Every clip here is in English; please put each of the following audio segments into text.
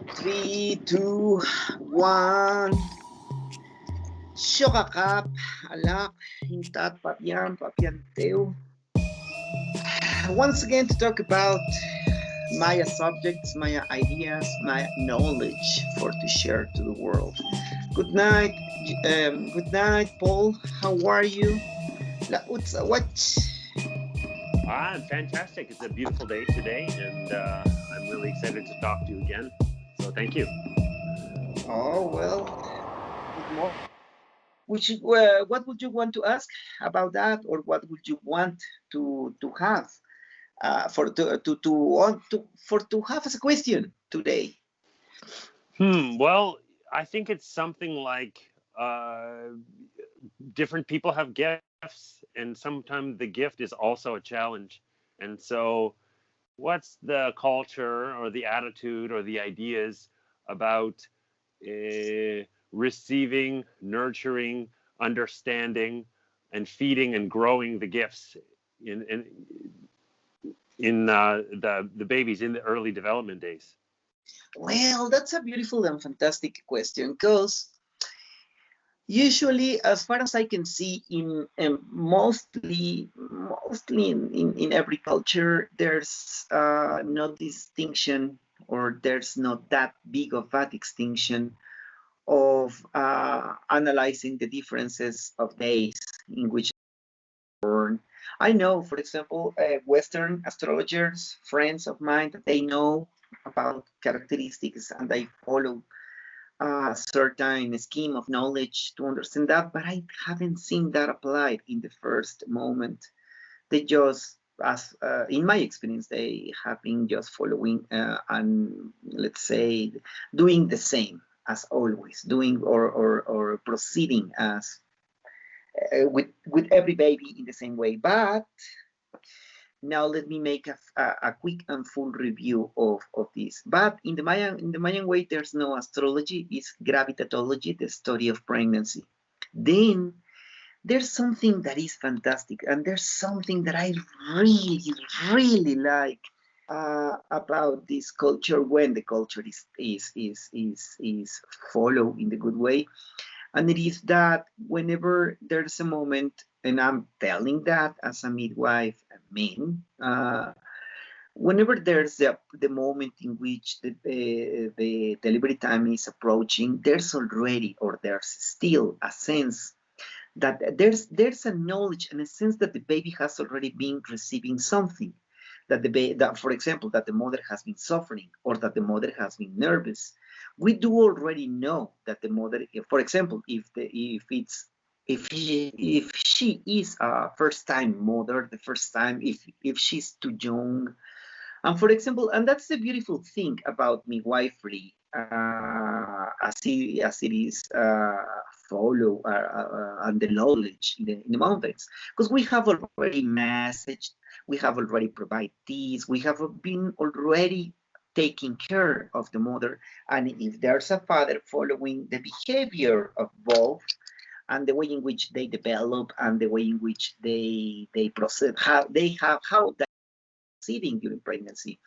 Three, two, one. Shokakap, alak, hintat, papian, papianteo. Once again to talk about Maya subjects, Maya ideas, Maya knowledge for to share to the world. Good night, good night, Paul. How are you? What? I'm fantastic. It's a beautiful day today, and I'm really excited to talk to you again. So thank you. Oh well, good morning. What would you want to ask about that, or what would you want to have for to want to have as a question today? Well, I think it's something like different people have gifts, and sometimes the gift is also a challenge. And so, what's the culture or the attitude or the ideas about receiving, nurturing, understanding, and feeding and growing the gifts in the babies in the early development days? Well, that's a beautiful and fantastic question because usually, as far as I can see, in mostly in every culture, there's no distinction, or there's not that big of a distinction of analyzing the differences of days in which born. I know, for example, Western astrologers, friends of mine, that they know about characteristics and they follow a certain scheme of knowledge to understand that, but I haven't seen that applied in the first moment. They just, as in my experience, they have been just following and let's say doing the same as always, doing or proceeding as with every baby in the same way. But now let me make a quick and full review of this. But in the Mayan way, there's no astrology, it's gravitatology, the study of pregnancy. Then there's something that is fantastic, and there's something that I really, really like about this culture when the culture is followed in the good way, and it is that whenever there's a moment, and I'm telling that as a midwife, men, whenever there's the moment in which the delivery time is approaching, there's already, or there's still a sense that there's a knowledge and a sense that the baby has already been receiving something, that that, for example, that the mother has been suffering or that the mother has been nervous. We do already know that the mother, for example, if she is a first time mother, the first time, if she's too young, and for example, and that's the beautiful thing about midwifery, as it is follow and the knowledge in the mountains, because we have already messaged, we have already provided these, we have been already taking care of the mother, and if there's a father following the behavior of both and the way in which they develop and the way in which they proceed, how they have how they proceeding during pregnancy.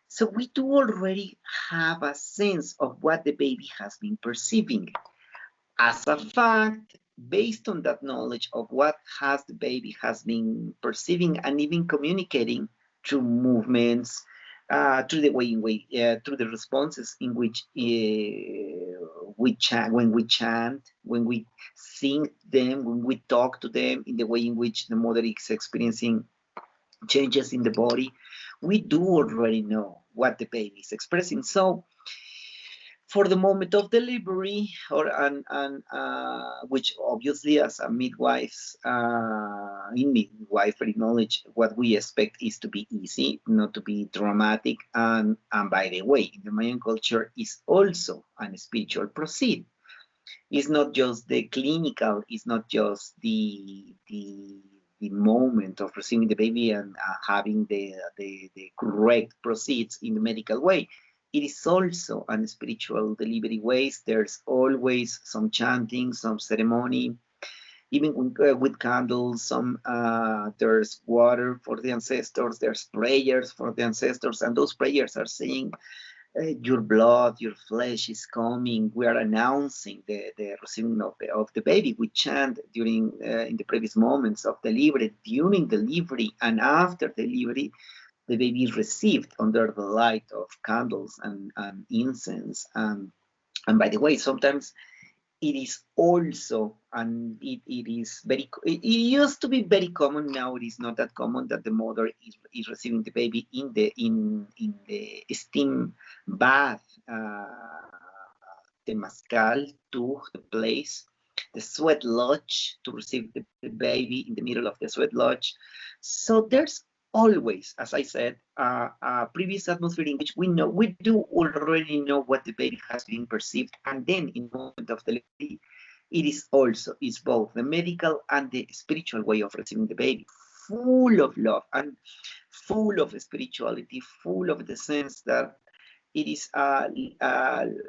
So we do already have a sense of what the baby has been perceiving. As a fact, based on that knowledge of what has the baby has been perceiving and even communicating through movements, through the way in which, through the responses in which we chant, when we sing them, when we talk to them, in the way in which the mother is experiencing changes in the body, we do already know what the baby is expressing. So for the moment of delivery, or and which obviously as a midwives, in midwifery knowledge, what we expect is to be easy, not to be dramatic, and by the way, in the Mayan culture is also an spiritual proceed. It's not just the clinical, it's not just the moment of receiving the baby and having the correct proceeds in the medical way. It is also an spiritual delivery ways. There's always some chanting, some ceremony, even with candles. Some there's water for the ancestors. There's prayers for the ancestors, and those prayers are saying your blood, your flesh is coming. We are announcing the receiving of the baby. We chant during in the previous moments of delivery, during delivery, and after delivery. The baby is received under the light of candles and incense. And by the way, sometimes it is also, and it is very, it used to be very common. Now it is not that common that the mother is receiving the baby in the steam bath, the mascal to the place, the sweat lodge to receive the baby in the middle of the sweat lodge. So there's always, as I said, a previous atmosphere in which we do already know what the baby has been perceived, and then in the moment of delivery, is both the medical and the spiritual way of receiving the baby, full of love and full of spirituality, full of the sense that it is a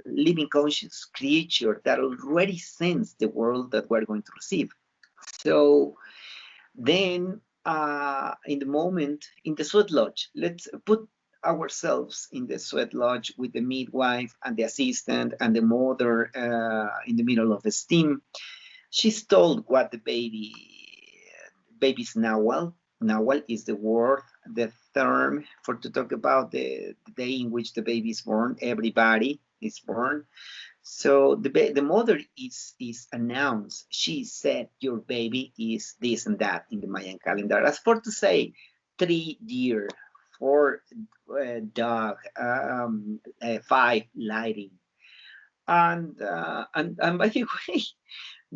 living conscious creature that already sends the world that we're going to receive. So then, in the moment, in the sweat lodge, let's put ourselves in the sweat lodge with the midwife and the assistant and the mother in the middle of the steam. She's told what the baby's Nahual. Nahual is the word, the term for to talk about the day in which the baby is born. Everybody is born. So the mother is announced. She said your baby is this and that in the Mayan calendar. As for to say 3 deer, 4 dog, 5 lighting, and by the way,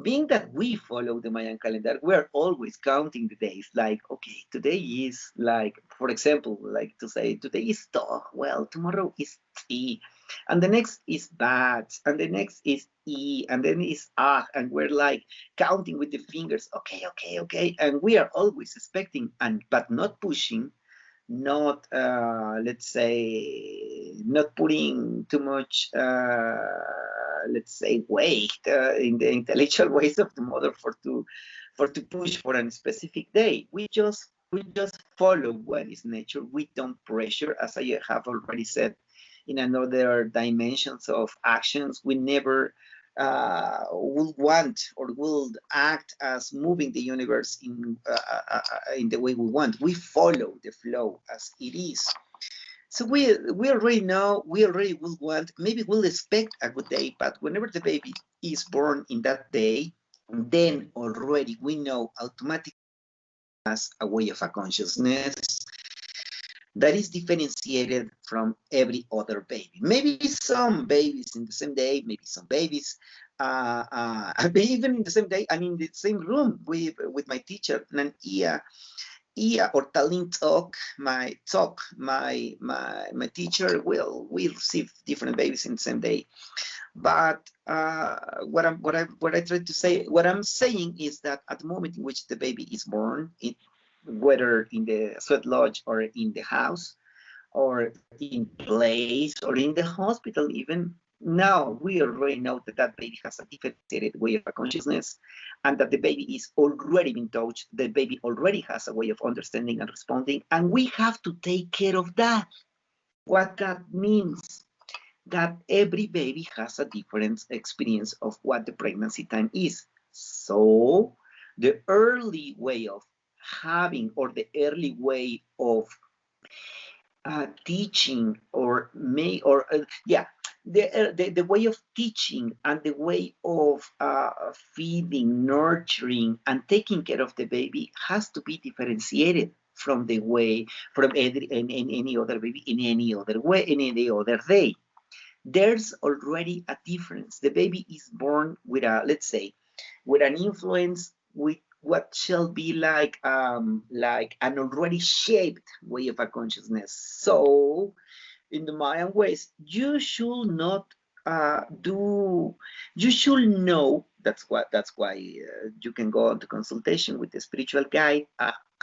being that we follow the Mayan calendar, we're always counting the days. Like, okay, today is like, for example, like to say today is dog. Well, tomorrow is T, and the next is bat, and the next is E, and then is ah, and we're like counting with the fingers. Okay, okay, okay, and we are always expecting, and but not pushing, not let's say not putting too much let's say weight in the intellectual ways of the mother for to push for a specific day. We just follow what is nature. We don't pressure, as I have already said in another dimensions of actions. We never will want or will act as moving the universe in the way we want. We follow the flow as it is. So we already know, we already will want, maybe we'll expect a good day, but whenever the baby is born in that day, then already we know automatically has a way of a consciousness that is differentiated from every other baby. Maybe some babies in the same day, maybe some babies even in the same day and in the same room with my teacher, Ia or Talin my teacher will receive different babies in the same day. But what I try to say, what I'm saying is that at the moment in which the baby is born, whether in the sweat lodge or in the house or in place or in the hospital even, now we already know that that baby has a differentiated way of a consciousness, and that the baby is already been touched. The baby already has a way of understanding and responding, and we have to take care of that. What that means, that every baby has a different experience of what the pregnancy time is. So the early way of having, or the early way of teaching, or may or yeah, the way of teaching and the way of feeding, nurturing, and taking care of the baby has to be differentiated from the way from any other baby in any other way in any other day. There's already a difference. The baby is born with a, let's say, with an influence, with what shall be like an already shaped way of a consciousness. So in the Mayan ways, you should not do, you should know, that's why you can go on to consultation with the spiritual guide,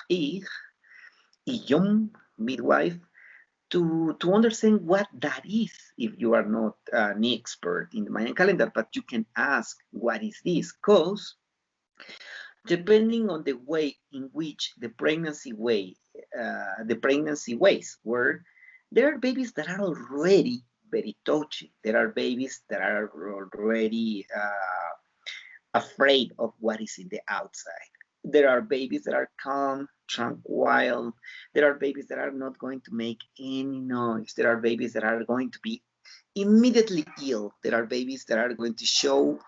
Iyom, midwife, to understand what that is. If you are not an expert in the Mayan calendar, but you can ask, what is this? Because depending on the way in which the pregnancy ways were, there are babies that are already very touchy. There are babies that are already afraid of what is in the outside. There are babies that are calm, tranquil. There are babies that are not going to make any noise. There are babies that are going to be immediately ill. There are babies that are going to show,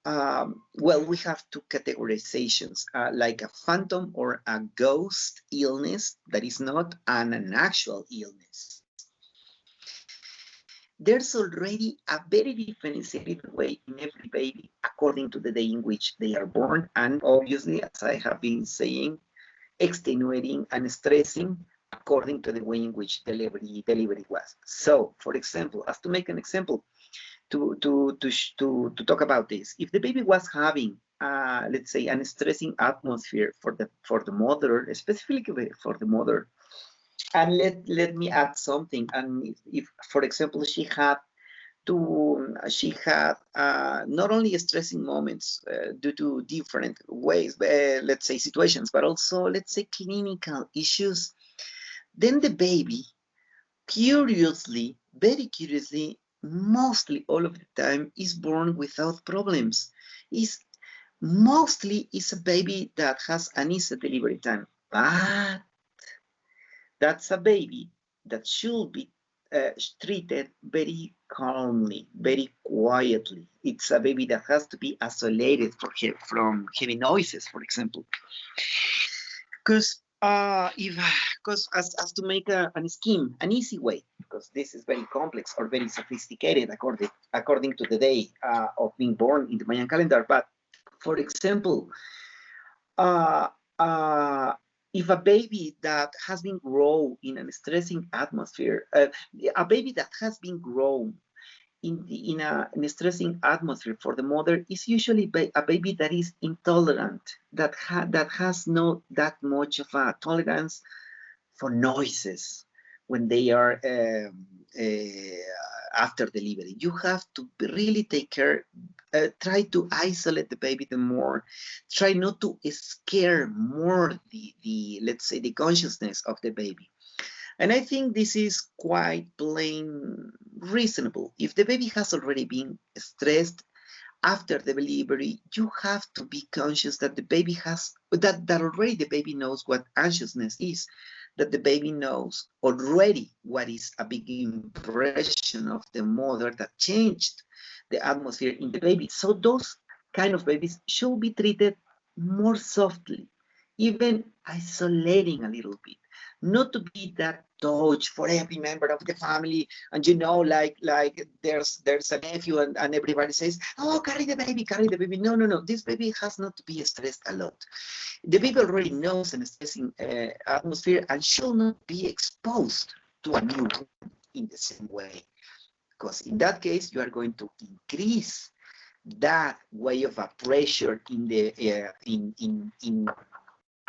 well, we have two categorizations, like a phantom or a ghost illness that is not an actual illness. There's already a very differentiated way in every baby according to the day in which they are born, and obviously, as I have been saying, extenuating and stressing according to the way in which delivery was. So, for example, as to make an example, to talk about this, if the baby was having, let's say, an stressing atmosphere for the mother, specifically for the mother, and let me add something. And if for example, she had not only stressing moments due to different ways, let's say situations, but also, let's say, clinical issues, then the baby, curiously, very curiously, mostly all of the time, is born without problems. Is mostly is a baby that has an easy delivery time, but that's a baby that should be treated very calmly, very quietly. It's a baby that has to be isolated from heavy noises, for example. Because if because as to make an scheme, an easy way, because this is very complex or very sophisticated according to the day of being born in the Mayan calendar. But for example, uh, uh, if a baby that has been grown in a stressing atmosphere, a baby that has been grown in a stressing atmosphere for the mother is usually a baby that is intolerant, that has not that much of a tolerance for noises when they are after delivery. You have to really take care, try to isolate the baby the more, try not to scare more the let's say the consciousness of the baby. And I think this is quite plain reasonable. If the baby has already been stressed after the delivery, you have to be conscious that the baby has that already the baby knows what anxiousness is, that the baby knows already what is a big impression of the mother that changed the atmosphere in the baby. So those kind of babies should be treated more softly, even isolating a little bit, not to be that touch for every member of the family. And like there's a nephew, and everybody says, oh, carry the baby, carry the baby. No, no, no, this baby has not to be stressed a lot. The baby already knows an stressing atmosphere and should not be exposed to a new one in the same way, because in that case you are going to increase that way of a pressure in the in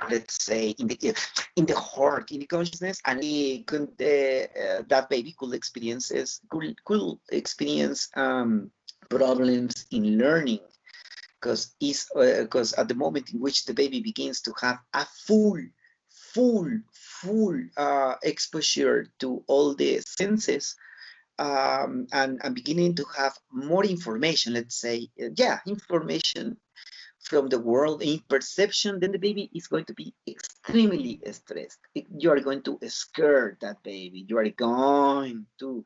let's say in the heart, in the consciousness, and that baby could experience problems in learning, because at the moment in which the baby begins to have a full exposure to all the senses, and beginning to have more information, let's say, information from the world in perception, then the baby is going to be extremely stressed. You are going to scare that baby. You are going to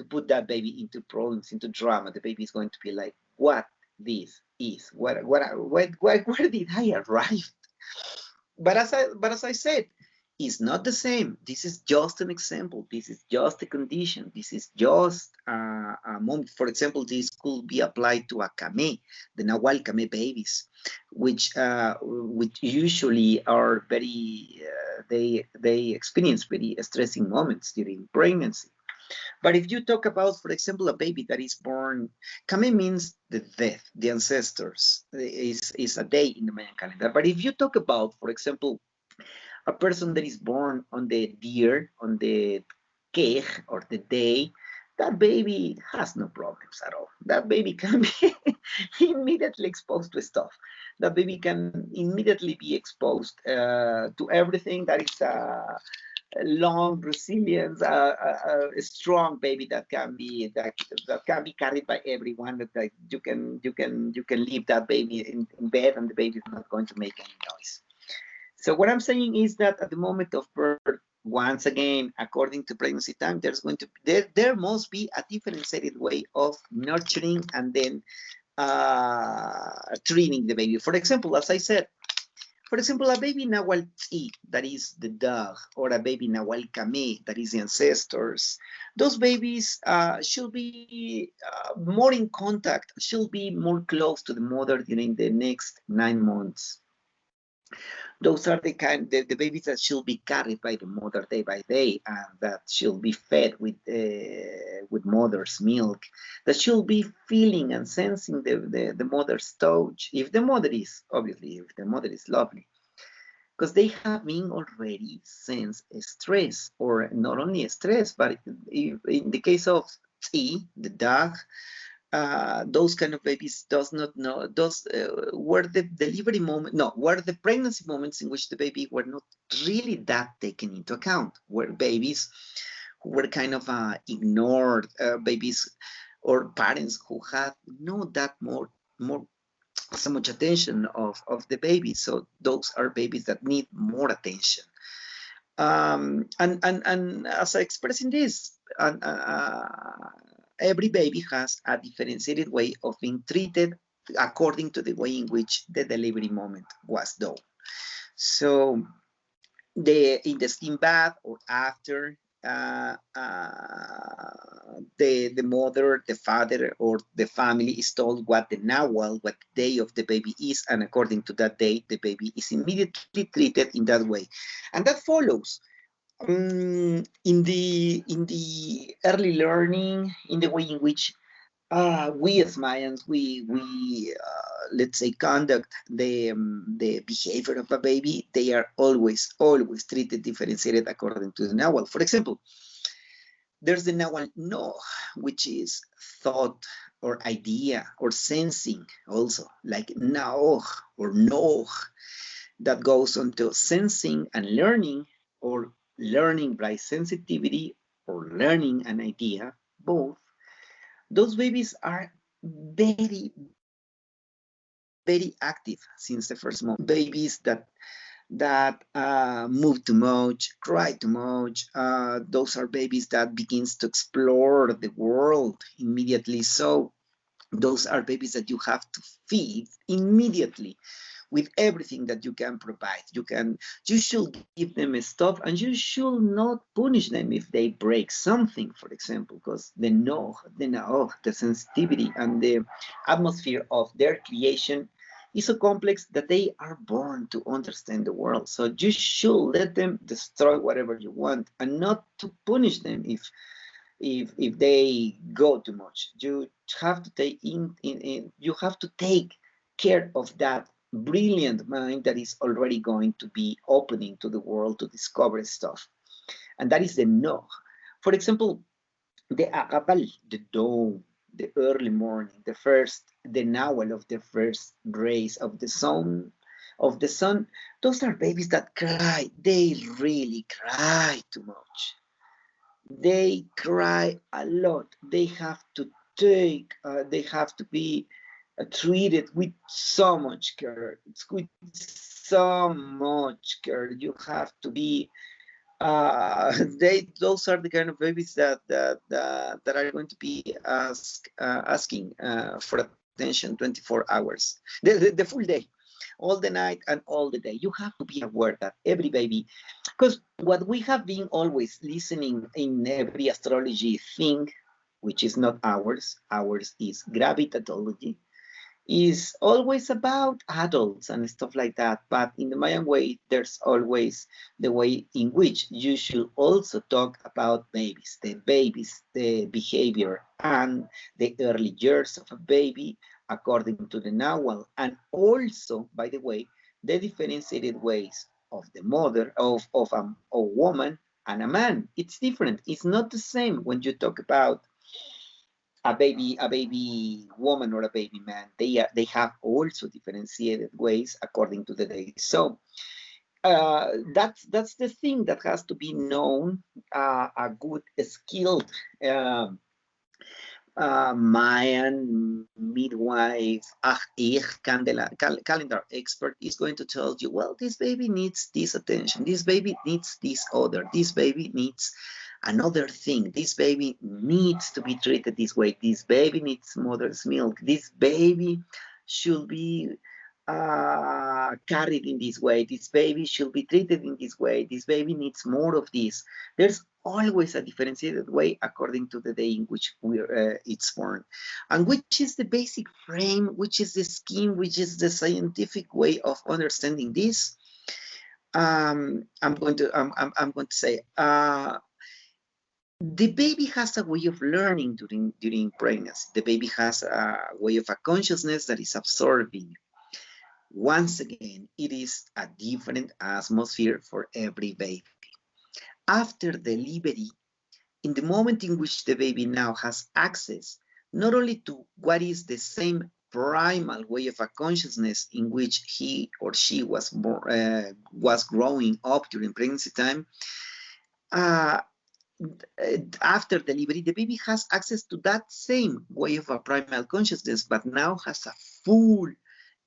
put that baby into problems, into drama. The baby is going to be like, what this is? Where did I arrive? But as I said, it's not the same. This is just an example. This is just a condition. This is just a moment. For example, this could be applied to a kame, the Nahual kame babies, which usually are very they experience very stressing moments during pregnancy. But if you talk about, for example, a baby that is born, kame means the death, the ancestors, is a day in the Mayan calendar. But if you talk about, for example, a person that is born on the deer, on the keg or the day, that baby has no problems at all. That baby can be immediately exposed to stuff. That baby can immediately be exposed to everything that is long resilience, a strong baby that can be carried by everyone. That you can leave that baby in bed and the baby is not going to make any noise. So what I'm saying is that at the moment of birth, once again, according to pregnancy time, there must be a differentiated way of nurturing and then treating the baby. For example, as I said, for example, a baby Nahual Tzi, that is the dog, or a baby Nahual Kame, that is the ancestors, those babies should be more in contact, should be more close to the mother during the next 9 months. Those are the babies that should be carried by the mother day by day, and that should be fed with mother's milk. That should be feeling and sensing the mother's touch. If the mother is obviously, if the mother is lovely, because they have been already sense stress, or not only stress, but in the case of T, the dog, those kind of babies does not know those were the delivery moment, no, were the pregnancy moments in which the baby were not really that taken into account, were babies who were kind of ignored, babies or parents who had no that more so much attention of the baby. So those are babies that need more attention. And as I express in this, every baby has a differentiated way of being treated according to the way in which the delivery moment was done. So in the steam bath or after, the mother, the father, or the family is told what the Nahual, what the day of the baby is, and according to that day, the baby is immediately treated in that way, and that follows. In the early learning, in the way in which we as Mayans, we let's say conduct the behavior of a baby, they are always treated differentiated according to the Nahual. For example, there's the Nahual no, which is thought or idea or sensing, also like naoj or no, that goes onto sensing and learning, or learning by sensitivity, or learning an idea, both. Those babies are very active since the first moment. Babies that move too much, cry too much. Those are babies that begins to explore the world immediately. So those are babies that you have to feed immediately with everything that you can provide. You should give them stuff, and you should not punish them if they break something, for example, because the sensitivity and the atmosphere of their creation is so complex that they are born to understand the world. So you should let them destroy whatever you want, and not to punish them if they go too much. You have to you have to take care of that brilliant mind that is already going to be opening to the world to discover stuff. And that is the no. For example, the akapal, the dawn, the early morning, the nahual of the first rays of the sun, those are babies that cry. They really cry too much. They cry a lot. They have to be treated with so much care. It's with so much care. You have to be. Those are the kind of babies that are going to be asking for attention 24 hours, the full day, all the night and all the day. You have to be aware that every baby, because what we have been always listening in every astrology thing, which is not ours is gravitatology, is always about adults and stuff like that. But in the Mayan way, there's always the way in which you should also talk about babies, the behavior and the early years of a baby according to the Nahual. And also, by the way, the differentiated ways of the mother, of a woman and a man. It's different. It's not the same when you talk about a baby woman or a baby man. They have also differentiated ways according to the day. So that's the thing that has to be known. A good skilled Mayan midwife, calendar expert is going to tell you, well, this baby needs this attention, this baby needs this other, this baby needs another thing, this baby needs to be treated this way, this baby needs mother's milk, this baby should be carried in this way, this baby should be treated in this way, this baby needs more of this. There's always a differentiated way according to the day in which it's born, and which is the basic frame, which is the scheme, which is the scientific way of understanding this. I'm going to say the baby has a way of learning during pregnancy. The baby has a way of a consciousness that is absorbing. Once again, it is a different atmosphere for every baby. After delivery, in the moment in which the baby now has access not only to what is the same primal way of a consciousness in which he or she was growing up during pregnancy time, uh, after delivery, the baby has access to that same way of a primal consciousness, but now has a full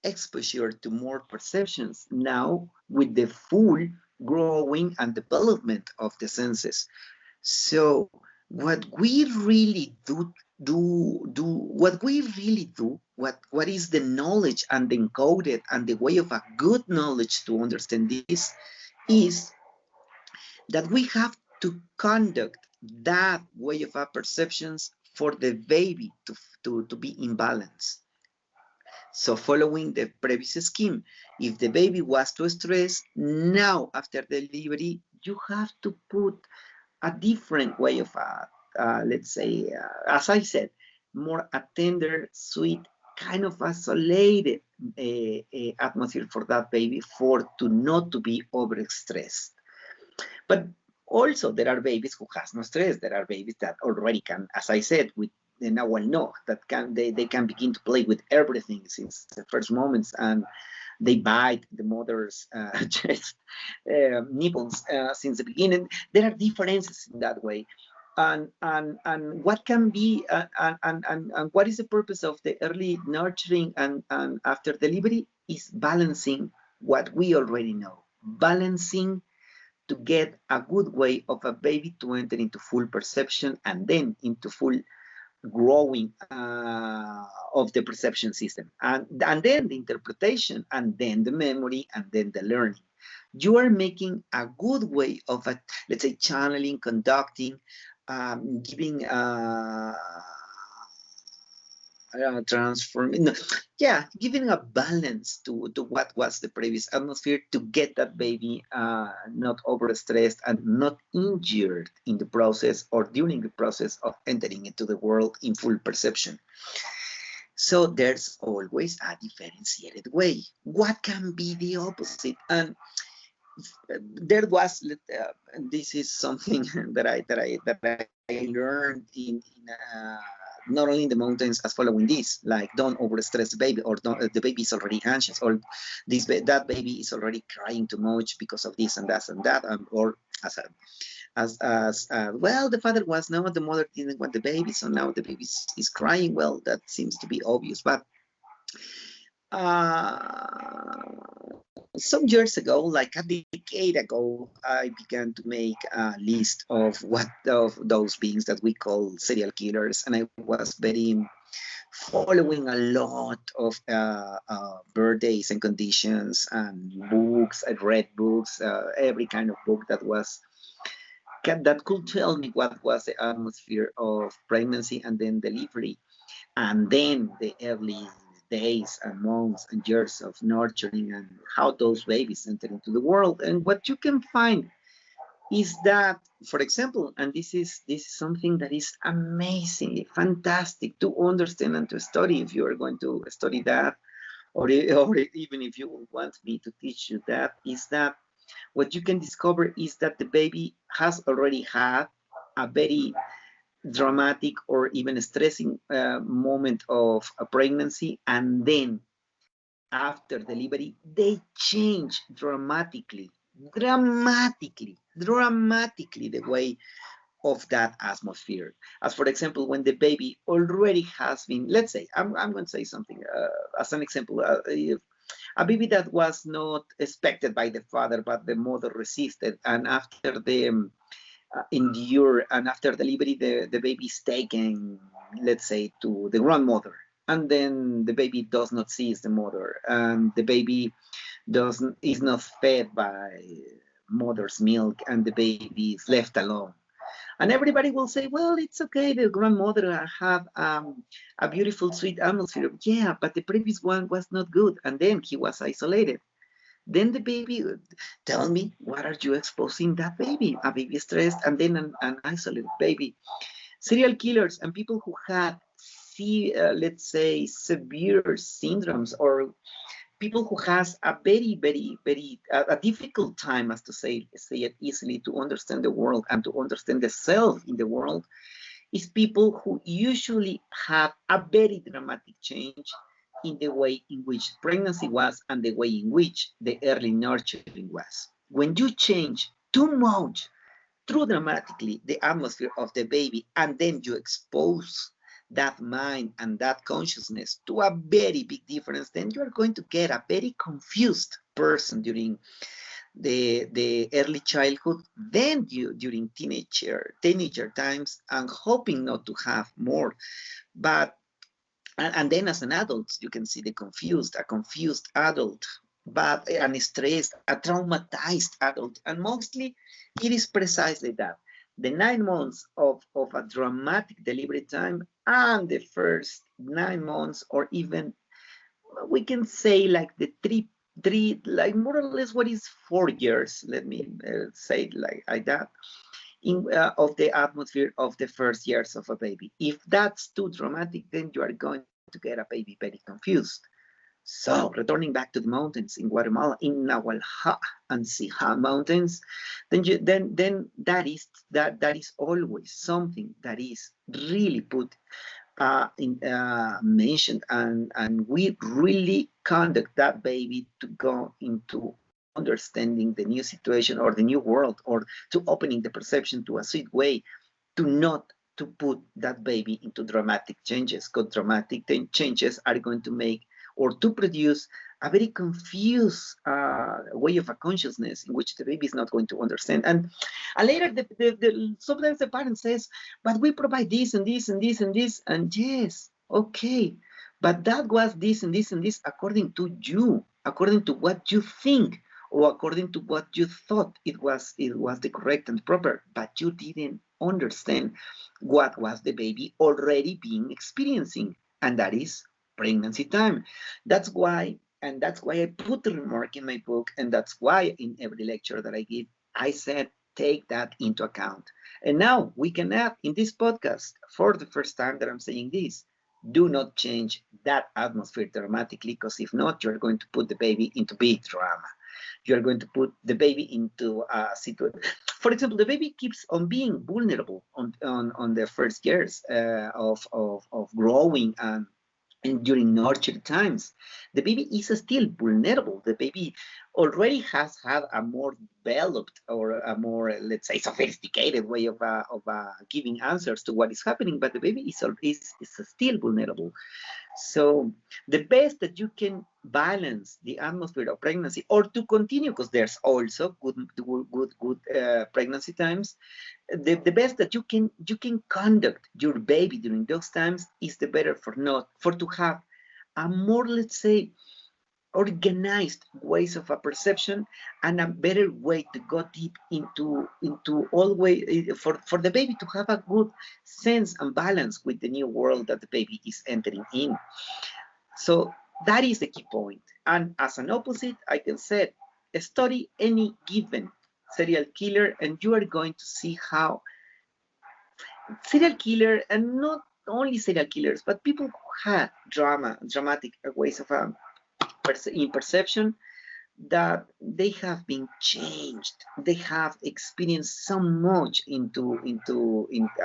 exposure to more perceptions, now with the full growing and development of the senses. So what we really what is the knowledge and the encoded and the way of a good knowledge to understand this is that we have to conduct that way of our perceptions for the baby to be in balance. So following the previous scheme, if the baby was too stressed, now after delivery, you have to put a different way of, let's say, as I said, more a tender, sweet, kind of isolated atmosphere for that baby for to not to be overstressed. But also there are babies who has no stress. There are babies that already can, as I said, with now well know that they can begin to play with everything since the first moments, and they bite the mother's chest, nipples since the beginning. There are differences in that way. And what can be and what is the purpose of the early nurturing and after delivery is balancing what we already know, balancing to get a good way of a baby to enter into full perception and then into full growing of the perception system, and then the interpretation, and then the memory, and then the learning. You are making a good way of, let's say, channeling, conducting, giving transforming, no, yeah, giving a balance to what was the previous atmosphere to get that baby not overstressed and not injured in the process or during the process of entering into the world in full perception. So there's always a differentiated way. What can be the opposite? And there was this is something that I learned in not only in the mountains as following this, like don't overstress the baby, or don't, the baby is already anxious, or that baby is already crying too much because of this and that and that, or as well, the father was no, the mother didn't want the baby, so now the baby is crying. Well, that seems to be obvious, but some years ago, like a decade ago, I began to make a list of what of those beings that we call serial killers, and I was very following a lot of birthdays and conditions and books. I read books, every kind of book that could tell me what was the atmosphere of pregnancy and then delivery, and then the early days and months and years of nurturing and how those babies enter into the world. And what you can find is that, for example, and this is something that is amazing, fantastic to understand and to study if you are going to study that, or even if you want me to teach you that, is that what you can discover is that the baby has already had a very dramatic or even stressing moment of a pregnancy, and then after delivery they change dramatically dramatically the way of that atmosphere. As for example, when the baby already has been, let's say, I'm going to say something as an example, a baby that was not expected by the father, but the mother resisted, and after the endure, and after delivery, the baby is taken, let's say, to the grandmother, and then the baby does not see the mother, and the baby doesn't is not fed by mother's milk, and the baby is left alone. And everybody will say, well, it's okay, the grandmother have a beautiful sweet atmosphere. Yeah, but the previous one was not good, and then he was isolated. Then the baby, tell me, what are you exposing that baby? A baby stressed, and then an isolated baby. Serial killers and people who had, let's say, severe syndromes, or people who has a very a difficult time, as to say it easily, to understand the world and to understand the self in the world, is people who usually have a very dramatic change in the way in which pregnancy was and the way in which the early nurturing was. When you change too much, too dramatically, the atmosphere of the baby, and then you expose that mind and that consciousness to a very big difference, then you are going to get a very confused person during the early childhood, then during teenager times, and hoping not to have more. But and then as an adult, you can see a confused adult, but an stressed, a traumatized adult. And mostly it is precisely that. The 9 months of a dramatic delivery time, and the first 9 months, or even we can say like the like more or less what is 4 years, let me say it like that, of the atmosphere of the first years of a baby. If that's too dramatic, then you are going to get a baby very confused. So, returning back to the mountains in Guatemala, in Nahualha and Sija mountains, then that is always something that is really put mentioned, and we really conduct that baby to go into understanding the new situation or the new world, or to opening the perception to a sweet way, to not to put that baby into dramatic changes, because dramatic changes are going to make or to produce a very confused way of a consciousness in which the baby is not going to understand. And later, sometimes the parent says, but we provide this and this and this and this, and yes, okay, but that was this and this and this according to you, according to what you think, or according to what you thought it was the correct and proper, but you didn't understand what was the baby already being experiencing, and that is pregnancy time. That's why, and that's why I put the remark in my book, and that's why in every lecture that I give, I said, take that into account. And now we can add in this podcast, for the first time that I'm saying this, do not change that atmosphere dramatically, because if not, you're going to put the baby into big drama. You're going to put the baby into a situation. For example, the baby keeps on being vulnerable on the first years of growing, and during nurture times, the baby is still vulnerable. The baby already has had a more developed, or a more, let's say, sophisticated way of giving answers to what is happening, but the baby is still vulnerable. So the best that you can balance the atmosphere of pregnancy, or to continue, because there's also good pregnancy times. The best that you can conduct your baby during those times is the better, for to have a more, let's say, organized ways of a perception, and a better way to go deep into all way, for the baby to have a good sense and balance with the new world that the baby is entering in. So that is the key point. And as an opposite, I can say, study any given serial killer, and you are going to see how serial killer, and not only serial killers, but people who had dramatic ways of in perception, that they have been changed. They have experienced so much in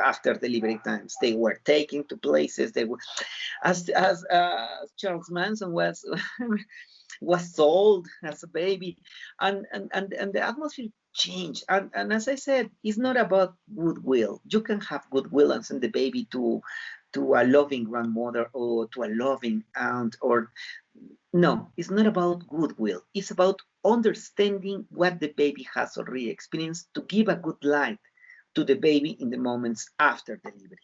after delivery times. They were taken to places. They were, as Charles Manson was was sold as a baby, and the atmosphere changed. And as I said, it's not about goodwill. You can have goodwill and send the baby to a loving grandmother or to a loving aunt, or no, it's not about goodwill. It's about understanding what the baby has already experienced to give a good light to the baby in the moments after delivery.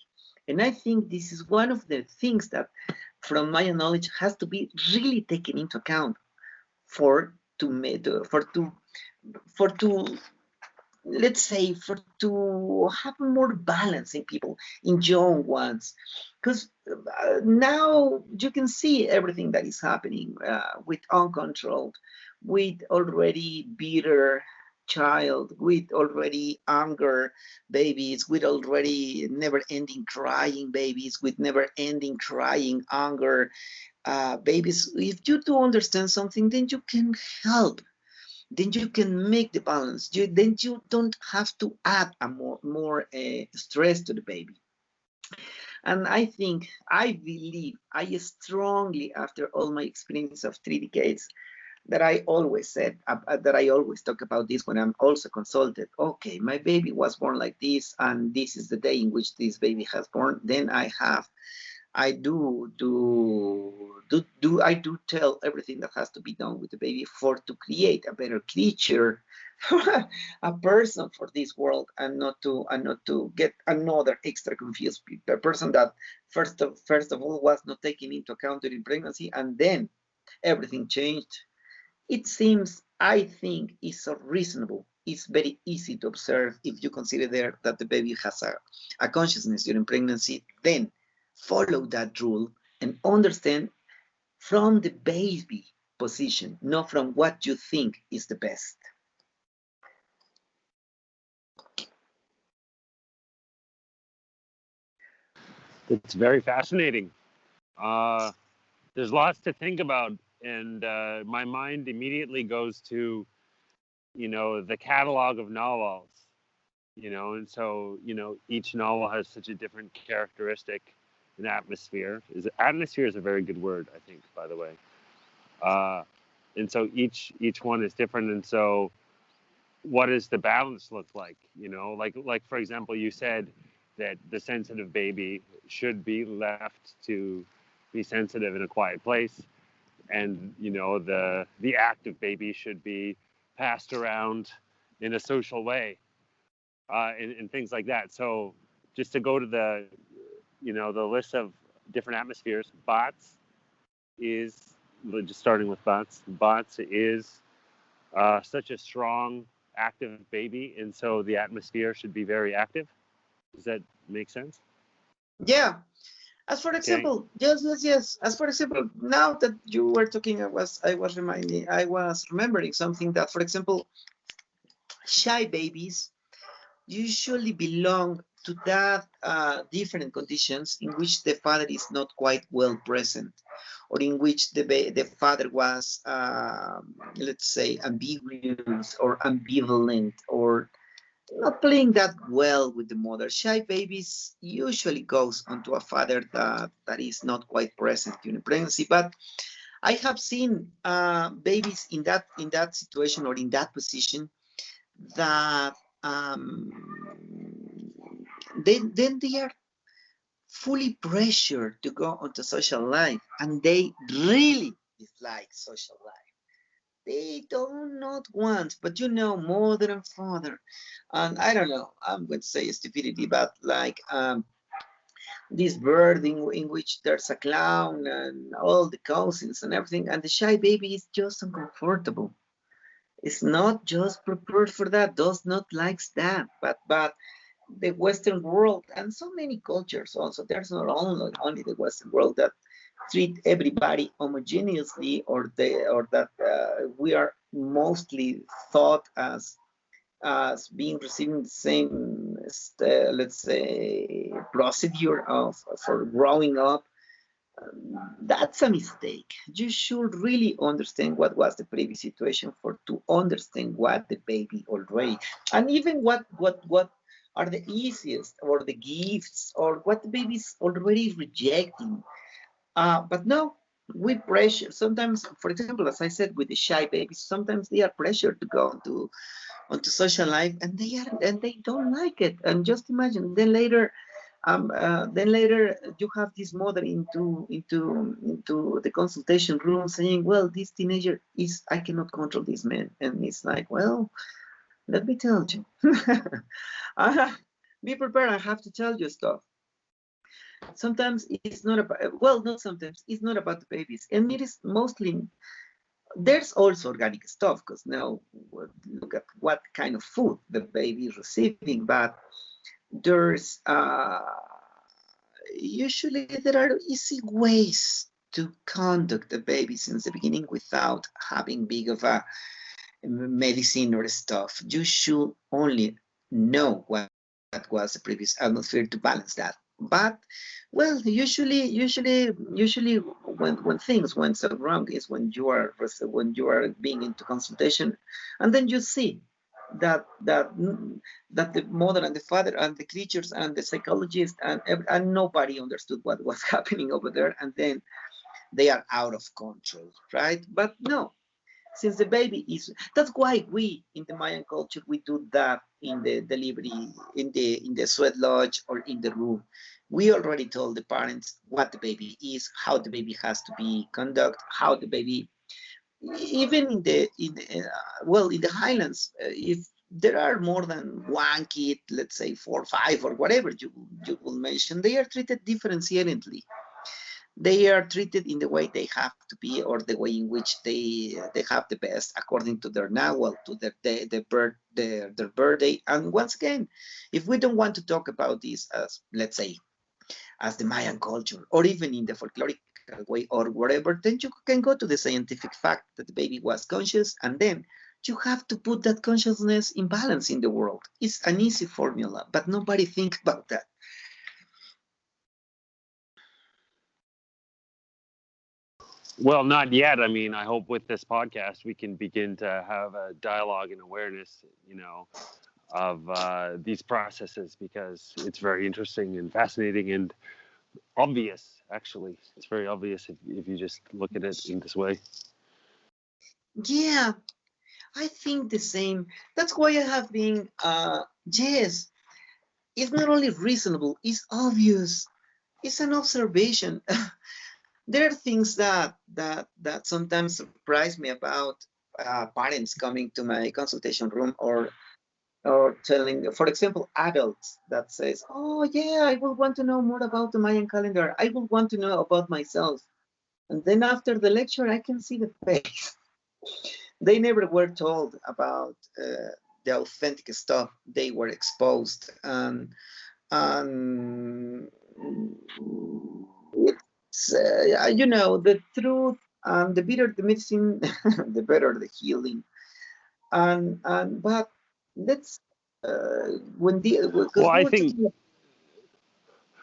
And I think this is one of the things that, from my knowledge, has to be really taken into account for to let's say for to have more balance in people, in young ones, because now you can see everything that is happening with uncontrolled, with already bitter child, with already anger babies, with already never ending crying babies, with never ending crying anger babies. If you do understand something, then you can help, then you can make the balance. Then you don't have to add a more stress to the baby. And I think, I believe, I strongly, after all my experience of 3 decades, that I always said, that I always talk about this when I'm also consulted. Okay, my baby was born like this, and this is the day in which this baby has born. Then I do tell everything that has to be done with the baby for to create a better creature, a person for this world, and not to get another extra confused person that first of all was not taken into account during pregnancy, and then everything changed. It seems, I think, is so reasonable. It's very easy to observe if you consider there that the baby has a consciousness during pregnancy. Then follow that rule and understand from the baby position, not from what you think is the best. It's very fascinating. Uh, there's lots to think about, and my mind immediately goes to, the catalog of novels, and so, each novel has such a different characteristic and atmosphere. Atmosphere is a very good word, I think, by the way. Uh, and so each one is different, and so what does the balance look like? Like for example, you said that the sensitive baby should be left to be sensitive in a quiet place, and the active baby should be passed around in a social way, and things like that. So just to go to the list of different atmospheres, bots is, just starting with bots is such a strong active baby, and so the atmosphere should be very active. Does that make sense? Yeah. As for Okay. example, yes. As for example, now that you were talking, I was remembering something that, for example, shy babies usually belong to that different conditions in which the father is not quite well present, or in which the father was, let's say, ambiguous or ambivalent, or not playing that well with the mother. Shy babies usually goes onto a father that is not quite present during pregnancy. But I have seen babies in that situation or in that position that then they are fully pressured to go onto social life, and they really dislike social life. They do not want, but mother and father, and I don't know, I'm going to say stupidity, but like this bird in which there's a clown and all the cousins and everything, and the shy baby is just uncomfortable. It's not just prepared for that, does not likes that, but the Western world and so many cultures also. There's not only the Western world that treat everybody homogeneously, or that we are mostly thought as being receiving the same, let's say, procedure of for growing up. That's a mistake. You should really understand what was the previous situation for to understand what the baby already, and even what are the easiest or the gifts or what the baby's already rejecting. But no. we pressure sometimes. For example, as I said, with the shy babies, sometimes they are pressured to go onto social life, and they don't like it. And just imagine, then later you have this mother into the consultation room saying, well, this teenager is, I cannot control this man. And it's like, well, let me tell you. Be prepared, I have to tell you stuff. Sometimes it's not about, well, not sometimes, it's not about the babies. And it is mostly, there's also organic stuff, because now look at what kind of food the baby is receiving. But there's usually there are easy ways to conduct the baby since the beginning without having big of a medicine or stuff. You should only know what was the previous atmosphere to balance that. But well, usually when things went so wrong is when you are being into consultation, and then you see that that the mother and the father and the creatures and the psychologist and nobody understood what was happening over there, and then they are out of control, right? But no, since the baby is, that's why we in the Mayan culture we do that in the delivery, in the sweat lodge or in the room. We already told the parents what the baby is, how the baby has to be conducted, how the baby, even in the highlands, if there are more than one kid, let's say 4 or 5 or whatever you will mention, they are treated differentiatedly. They are treated in the way they have to be, or the way in which they have the best according to their nahual, to their birthday. And once again, if we don't want to talk about this as, let's say, as the Mayan culture, or even in the folklorical way or whatever, then you can go to the scientific fact that the baby was conscious, and then you have to put that consciousness in balance in the world. It's an easy formula, but nobody think about that. Well, not yet. I mean, I hope with this podcast we can begin to have a dialogue and awareness, of these processes, because it's very interesting and fascinating and obvious. Actually, it's very obvious if you just look at it in this way. Yeah, I think the same. That's why I have been, yes, it's not only reasonable, it's obvious. It's an observation. There are things that sometimes surprise me about parents coming to my consultation room, or telling, for example, adults that says, "Oh yeah, I will want to know more about the Mayan calendar. I will want to know about myself." And then after the lecture, I can see the face. They never were told about the authentic stuff they were exposed, and it's the truth, and the better the medicine, the better the healing. And but let's when the because Well, we I were think. talking.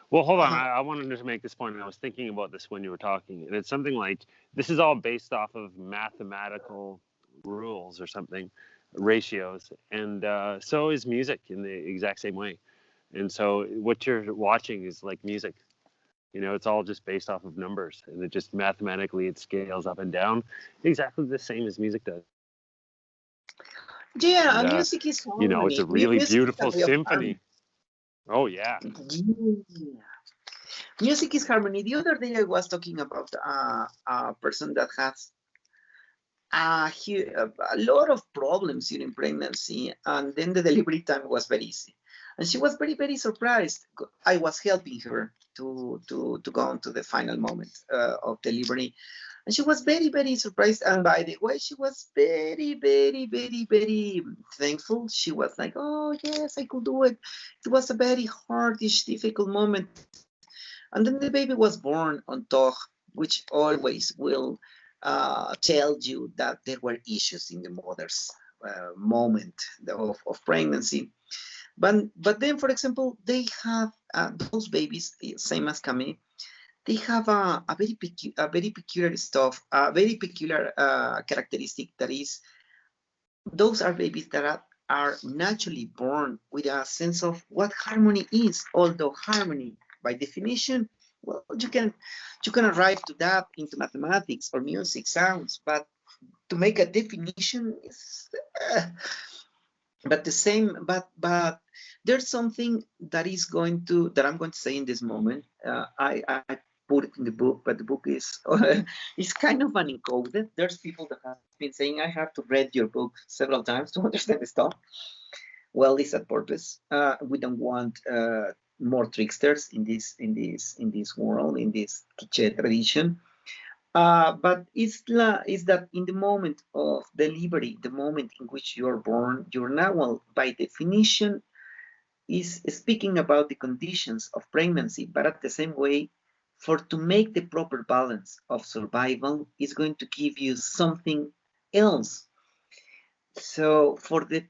Well, hold on. uh, I wanted to make this point, and I was thinking about this when you were talking, and it's something like this is all based off of mathematical rules or something, ratios, and so is music in the exact same way. And so what you're watching is like music. It's all just based off of numbers, and it just mathematically it scales up and down, exactly the same as music does. And yeah, music is it's a harmony. really Music is a beautiful way of harmony. symphony. Oh yeah. Yeah. Music is harmony. The other day I was talking about a person that has a lot of problems during pregnancy, and then the delivery time was very easy, and she was very, very surprised. I was helping her to go on to the final moment of delivery, and she was very, very surprised. And by the way, she was very, very, very, very thankful. She was like, "Oh yes, I could do it. It was a very hardish, difficult moment." And then the baby was born on Toch, which always will tell you that there were issues in the mother's moment of pregnancy. But then, for example, they have those babies, same as Camille, they have a very peculiar stuff, a very peculiar characteristic, that is, those are babies that are naturally born with a sense of what harmony is, although harmony, by definition, Well, you can arrive to that into mathematics or music, sounds, but to make a definition is uh, but the same but there's something that is going to that I'm going to say in this moment. I put it in the book, but the book is is kind of unencoded. There's people that have been saying I have to read your book several times to understand the stuff. Well, it's at purpose. We don't want more tricksters in this world, in this quiche tradition. But is that in the moment of delivery, the moment in which you're born, your nawal, by definition, is speaking about the conditions of pregnancy, but at the same way, for to make the proper balance of survival is going to give you something else. So for the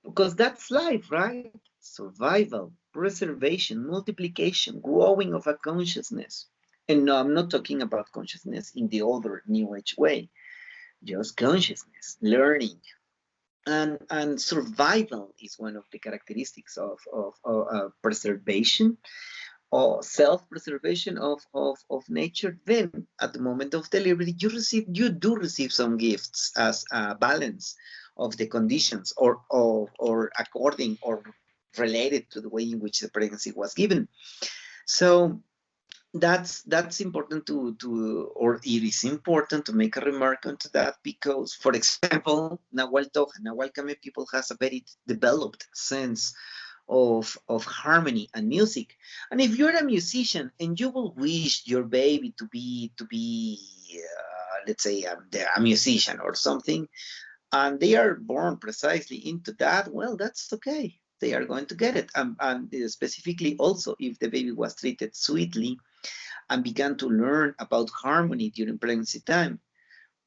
because that's life, right? Survival, preservation, multiplication, growing of a consciousness. And no, I'm not talking about consciousness in the other New Age way, just consciousness, learning. And survival is one of the characteristics of preservation or self-preservation of nature. Then at the moment of delivery, you do receive some gifts as a balance of the conditions or according or related to the way in which the pregnancy was given. So that's important to or it is important to make a remark onto that because, for example, Nahual Toja, Nahual Kame people has a very developed sense of harmony and music. And if you're a musician and you will wish your baby to be let's say a musician or something, and they are born precisely into that, well, that's okay. They are going to get it. And specifically also if the baby was treated sweetly and began to learn about harmony during pregnancy time.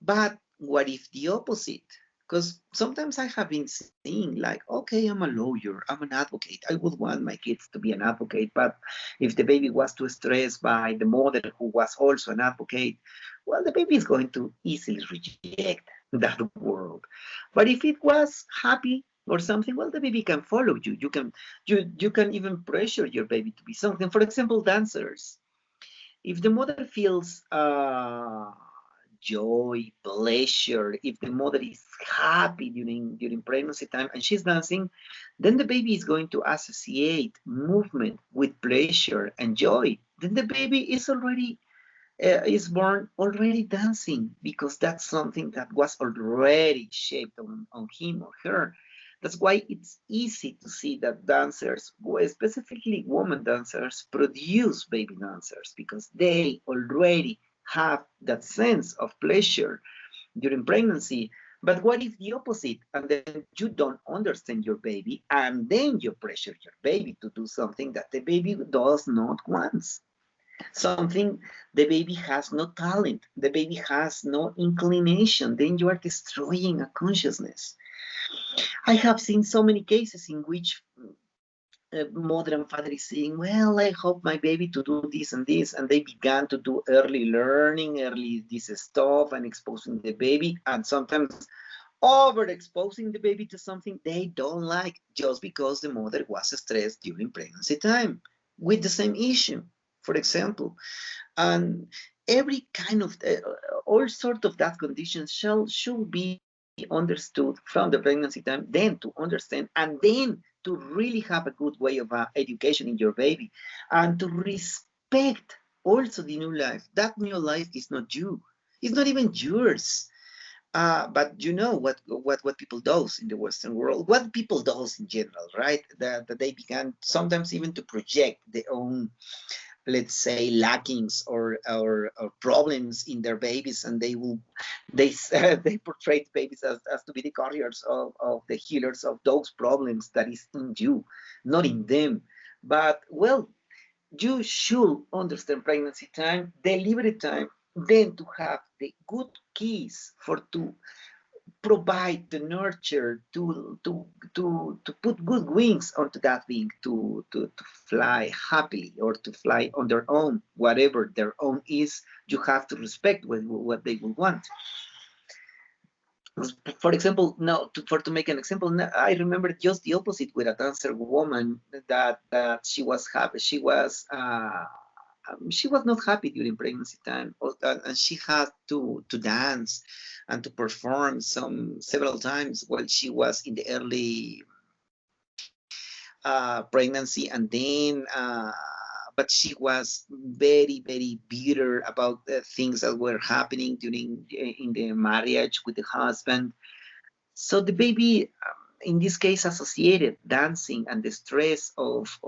But what if the opposite? Because sometimes I have been seeing, like, okay, I'm a lawyer, I'm an advocate. I would want my kids to be an advocate. But if the baby was too stressed by the mother who was also an advocate, well, the baby is going to easily reject that world. But if it was happy or something, well, the baby can follow you. You can even pressure your baby to be something. For example, dancers, if the mother feels joy, pleasure, if the mother is happy during pregnancy time and she's dancing, then the baby is going to associate movement with pleasure and joy. Then the baby is born already dancing because that's something that was already shaped on him or her. That's why it's easy to see that dancers, specifically women dancers, produce baby dancers because they already have that sense of pleasure during pregnancy. But what if the opposite? And then you don't understand your baby, and then you pressure your baby to do something that the baby does not want, something the baby has no talent, the baby has no inclination, then you are destroying a consciousness. I have seen so many cases in which mother and father is saying, well, I hope my baby to do this, and they began to do early learning, early this stuff, and exposing the baby, and sometimes overexposing the baby to something they don't like just because the mother was stressed during pregnancy time with the same issue, for example. And every kind of all sort of that conditions should be understood from the pregnancy time, then to understand, and then to really have a good way of education in your baby, and to respect also the new life. That new life is not you, it's not even yours. But you know what people does in the Western world, what people does in general, right? That they began sometimes even to project their own, let's say, lackings or problems in their babies, and they portray babies as to be the carriers of the healers of those problems that is in you, not in them. But well, you should understand pregnancy time, delivery time, then to have the good keys for to provide the nurture to put good wings onto that being to fly happily or to fly on their own, whatever their own is. You have to respect what they will want. For example, now to make an example, I remember just the opposite with a dancer woman that she was happy. She was she was not happy during pregnancy time, and she had to dance and to perform several times while she was in the early pregnancy, and then but she was very very bitter about the things that were happening during in the marriage with the husband. So the baby, in this case, associated dancing and the stress of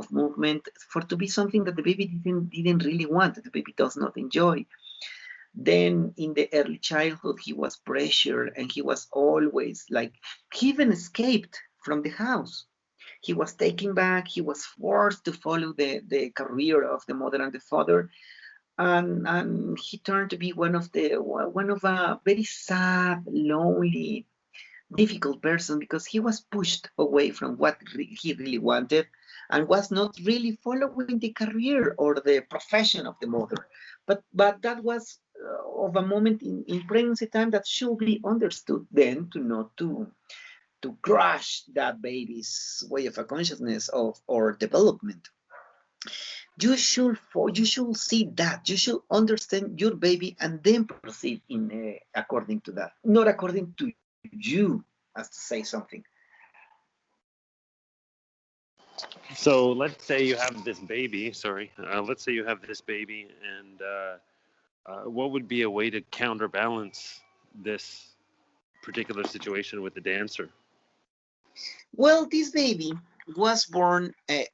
movement for to be something that the baby didn't really want, that the baby does not enjoy. Then in the early childhood, he was pressured, and he was always like, he even escaped from the house. He was taken back. He was forced to follow the career of the mother and the father, and he turned to be one of a very sad, lonely, difficult person, because he was pushed away from what he really wanted, and was not really following the career or the profession of the mother. But that was of a moment in pregnancy time that should be understood then, to not to crush that baby's way of a consciousness of or development. You should see that, you should understand your baby, and then proceed in according to that, not according to you, as to say something. So let's say you have this baby. Sorry. Let's say you have this baby, and what would be a way to counterbalance this particular situation with the dancer? Well, this baby was born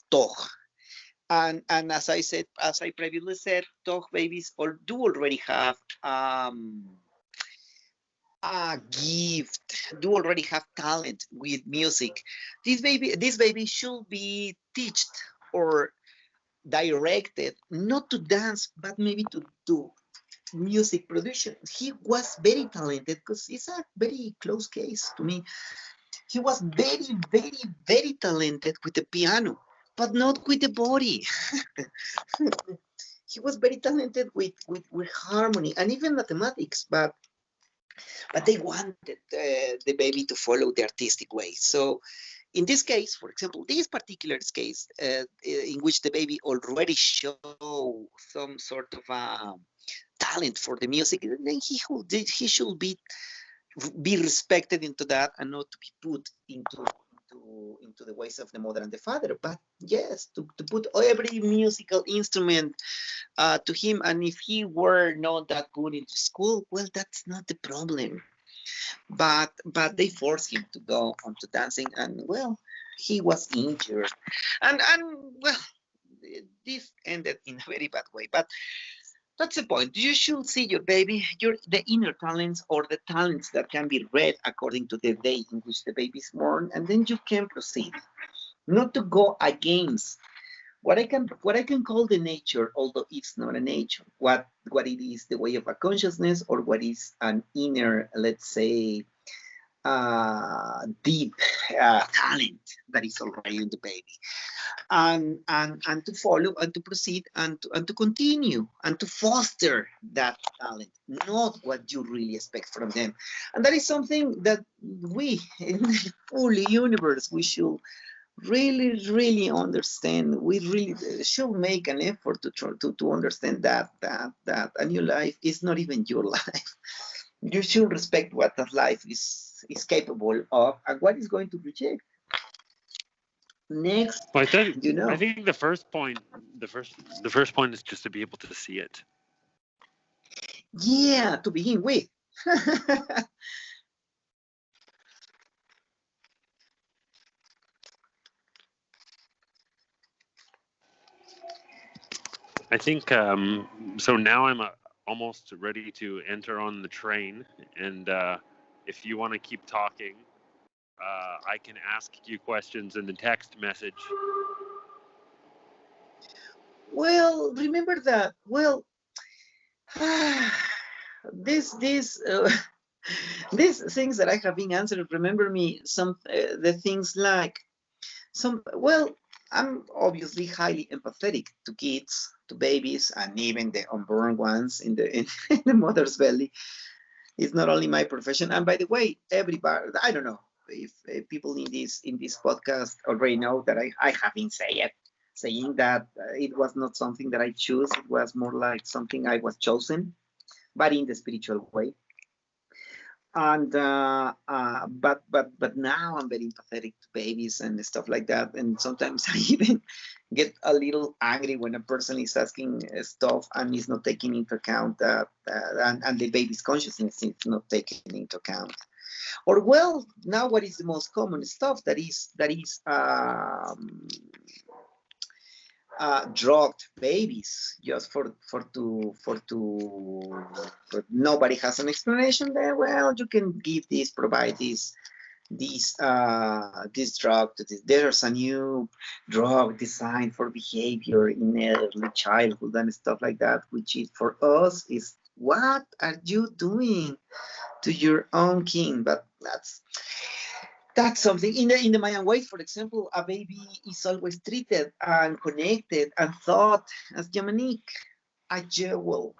Tog, and as I said, as I previously said, Tog babies do already have a gift, do already have talent with music. This baby should be taught or directed not to dance, but maybe to music production. He was very talented, because it's a very close case to me. He was very, very, very talented with the piano, but not with the body. He was very talented with harmony and even mathematics, but they wanted the baby to follow the artistic way. So in this case, for example, this particular case, in which the baby already show some sort of talent for the music, then he should be respected into that, and not to be put into the ways of the mother and the father. But yes, to put every musical instrument to him, and if he were not that good into school, well, that's not the problem. But they forced him to go on to dancing, and well, he was injured, and well, this ended in a very bad way. But that's the point. You should see your baby, the inner talents, or the talents that can be read according to the day in which the baby is born, and then you can proceed. Not to go against what I can call the nature, although it's not a nature. What it is, the way of a consciousness, or what is an inner, let's say, deep talent that is already in the baby, and to follow and to proceed and to continue and to foster that talent, not what you really expect from them. And that is something that we in the full universe, we should really really understand. We really should make an effort to try to understand that a new life is not even your life. You should respect what that life is capable of, and what is going to reject. Next, Well, I you know. think the first point is just to be able to see it. Yeah, to begin with. I think so. Now I'm almost ready to enter on the train, and if you want to keep talking, I can ask you questions in the text message. Well, remember that. Well, this these things that I have been answered. Remember me some the things like some. Well, I'm obviously highly empathetic to kids, to babies, and even the unborn ones in the mother's belly. It's not only my profession. And by the way, everybody, I don't know if people in this podcast already know that I have been saying it. saying that it was not something that I chose. It was more like something I was chosen, but in the spiritual way. And but now I'm very empathetic to babies and stuff like that. And sometimes I even get a little angry when a person is asking stuff and is not taking into account that and the baby's consciousness is not taken into account. Or well, now what is the most common stuff that is drugged babies just for nobody has an explanation there. Well, you can give this, provide this drug to this. There's a new drug designed for behavior in early childhood and stuff like that, which is for us is what are you doing to your own king? But that's something in the Mayan ways. For example, a baby is always treated and connected and thought as Yamanik, a jewel,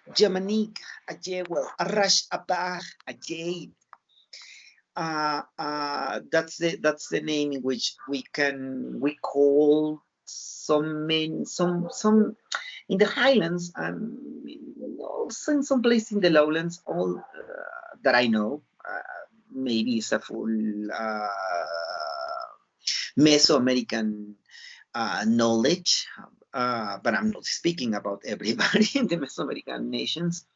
Yamanik, a jewel, a rash, a bag, a jade. That's the name in which we call some in the highlands and also in some place in the lowlands. All that I know. Maybe it's a full Mesoamerican knowledge, but I'm not speaking about everybody in the Mesoamerican nations.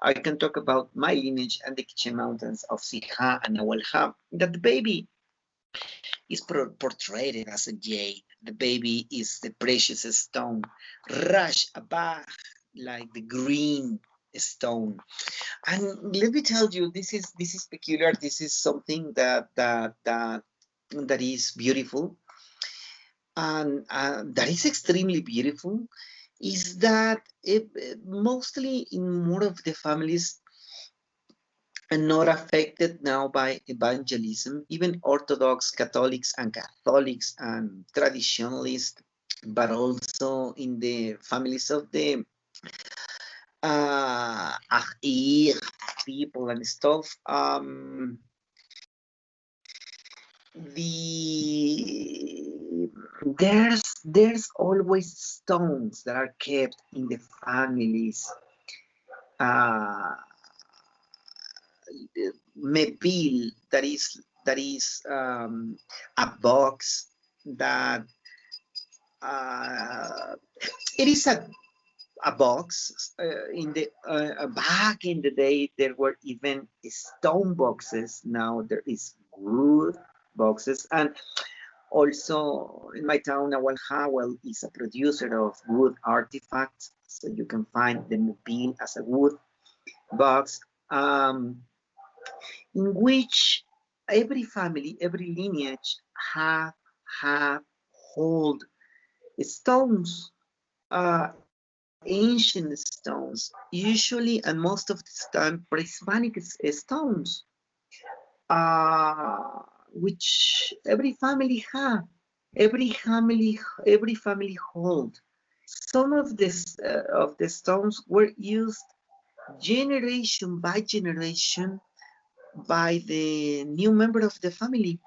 I can talk about my lineage and the Quiché Mountains of Sirha and Nahualha, that the baby is portrayed as a jade. The baby is the precious stone, Rash Abah, like the green stone. And let me tell you, this is peculiar. This is something that is beautiful, and that is extremely beautiful. Is that mostly in more of the families are not affected now by evangelism, even Orthodox Catholics and traditionalists, but also in the families of the Ahir people and stuff. There's always stones that are kept in the families. Uh, Mepil, that is a box that uh, it is a box in the back in the day there were even stone boxes. Now there is wood boxes, and also in my town Nahualha is a producer of wood artifacts, so you can find the mupin as a wood box, in which every family, every lineage have hold stones, ancient stones, usually and most of the time pre-Hispanic stones, which every family hold. Some of the stones were used generation by generation by the new member of the family.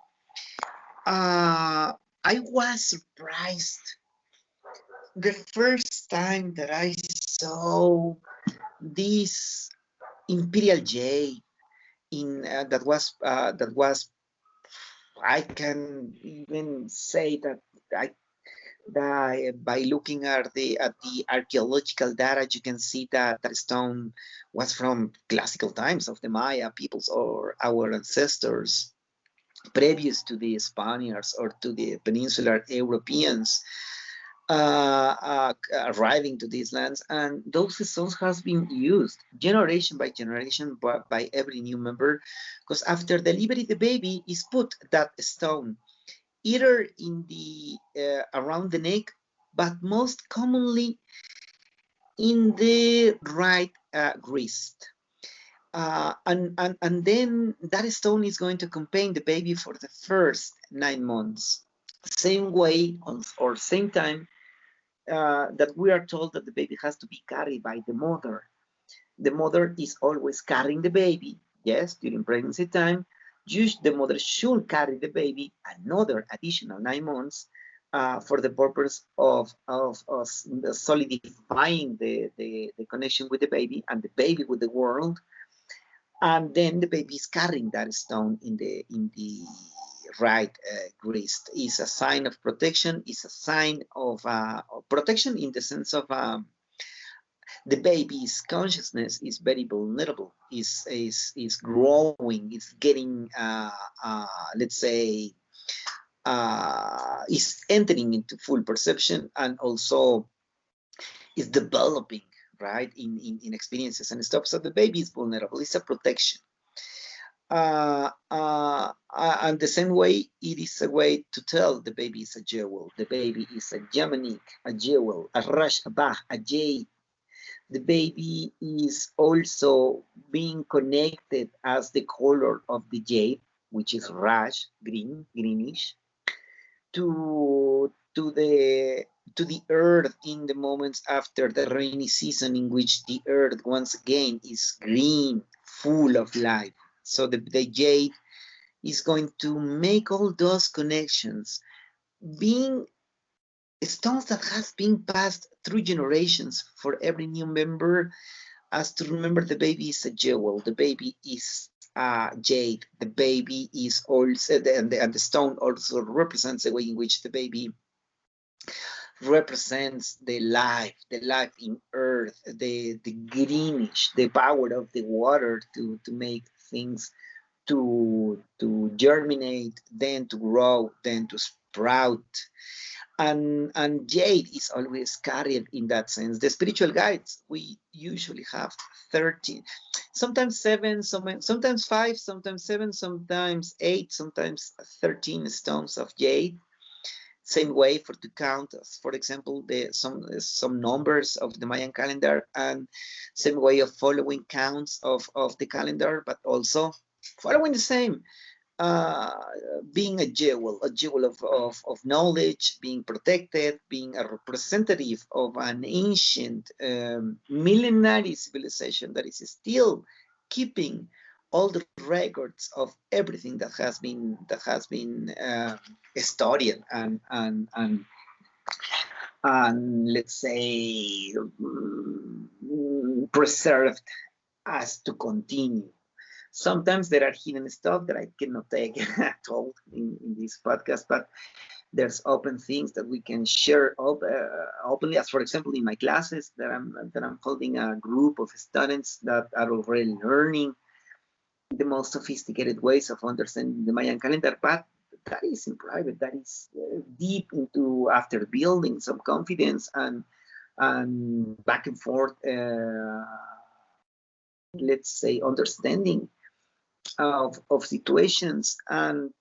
I was surprised the first time that I saw this imperial jade in that was I can even say that I that by looking at the archaeological data, you can see that that stone was from classical times of the Maya peoples or our ancestors previous to the Spaniards or to the peninsular Europeans arriving to these lands, and those stones has been used generation by generation by every new member, because after delivery the baby is put that stone either in the around the neck, but most commonly in the right wrist. And then that stone is going to accompany the baby for the first 9 months. Same way or same time that we are told that the baby has to be carried by the mother. The mother is always carrying the baby. Yes, during pregnancy time, the mother should carry the baby another additional 9 months. for the purpose of solidifying the connection with the baby and the baby with the world. And then the baby is carrying that stone in the right wrist. Is a sign of protection. Is a sign of protection in the sense of the baby's consciousness is very vulnerable. Is growing. Is getting let's say is entering into full perception, and also is developing, right, in experiences and stuff. So the baby is vulnerable. It's a protection. And the same way, it is a way to tell the baby is a jewel. The baby is a Yamanic, a jewel, a rush, a bah, a jade. The baby is also being connected as the color of the jade, which is rush, green, greenish, to the earth in the moments after the rainy season, in which the earth once again is green, full of life. So the jade is going to make all those connections, being stones that has been passed through generations for every new member, as to remember the baby is a jewel, the baby is jade, the baby is also, and the stone also represents the way in which the baby represents the life in earth, the greenish, the power of the water to make things to germinate, then to grow, then to sprout. And jade is always carried in that sense. The spiritual guides, we usually have 13, sometimes 7, sometimes 5, sometimes 7, sometimes 8, sometimes 13 stones of jade. Same way for to count, for example, some numbers of the Mayan calendar, and same way of following counts of the calendar, but also following the same, uh, being a jewel of knowledge, being protected, being a representative of an ancient millenary civilization that is still keeping all the records of everything that has been studied and let's say preserved as to continue. Sometimes there are hidden stuff that I cannot take at all in this podcast, but there's open things that we can share openly. As for example, in my classes that I'm holding a group of students that are already learning the most sophisticated ways of understanding the Mayan calendar, but that is in private. That is deep into after building some confidence and back and forth. Let's say understanding of situations, and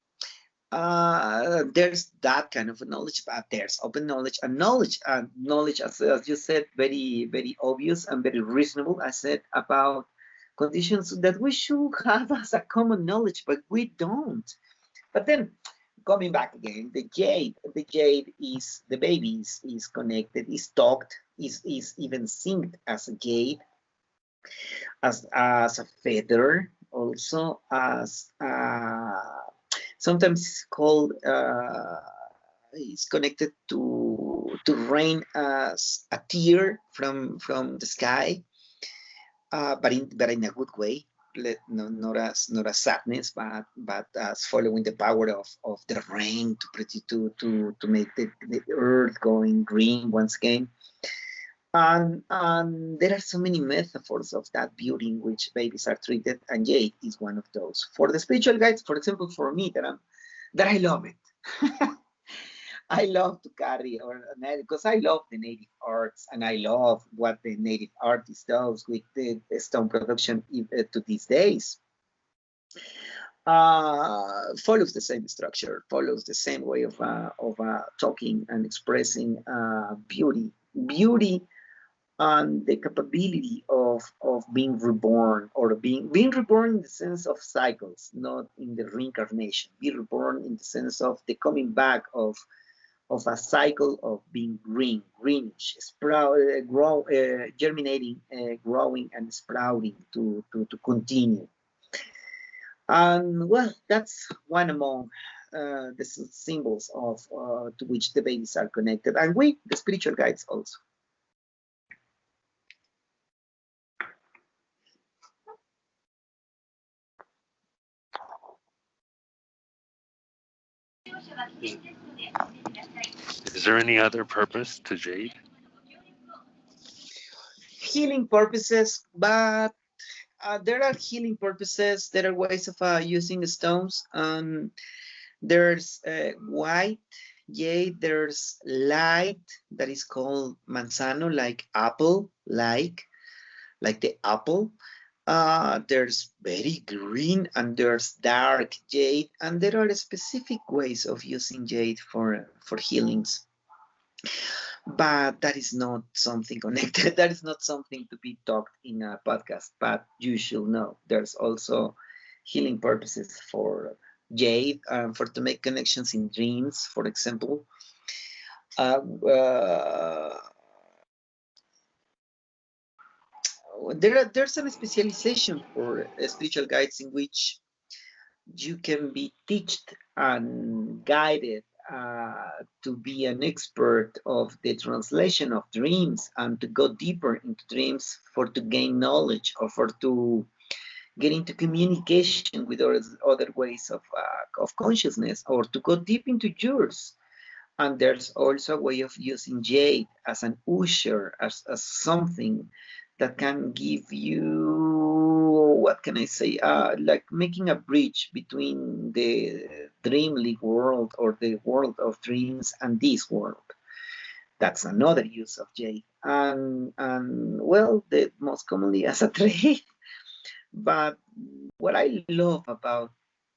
there's that kind of knowledge, but there's open knowledge and knowledge as you said, very very obvious and very reasonable. I said about conditions that we should have as a common knowledge, but we don't. But then coming back again, the jade is the baby is connected, is talked, is even synced as a jade, as a feather, also as sometimes it's called is connected to rain as a tear from the sky, but in a good way. No, not as sadness, but as following the power of the rain to make the earth going green once again. And there are so many metaphors of that beauty in which babies are treated, and jade is one of those. For the spiritual guides, for example, for me, that I love it. I love to carry, or because I love the native arts, and I love what the native artist does with the stone production to these days. Follows the same structure, follows the same way of talking and expressing beauty and the capability of being reborn, or being reborn in the sense of cycles, not in the reincarnation. Be reborn in the sense of the coming back of a cycle of being greenish, germinating, growing, and sprouting to continue. And well, that's one among the symbols of to which the babies are connected, and we, the spiritual guides, also. Is there any other purpose to jade? Healing purposes, but there are healing purposes. There are ways of using stones. There's white jade. There's light that is called manzano, like apple, like the apple. There's very green and there's dark jade, and there are specific ways of using jade for healings. But that is not something connected. That is not something to be talked in a podcast. But you should know there's also healing purposes for jade, for to make connections in dreams, for example. Uh, uh, there's a specialization for spiritual guides in which you can be taught and guided to be an expert of the translation of dreams and to go deeper into dreams for to gain knowledge or for to get into communication with other ways of consciousness or to go deep into yours. And there's also a way of using jade as an usher, as something that can give you, what can I say, like making a bridge between the dreamly world or the world of dreams and this world. That's another use of jade. And well, the most commonly as a trade. But what I love about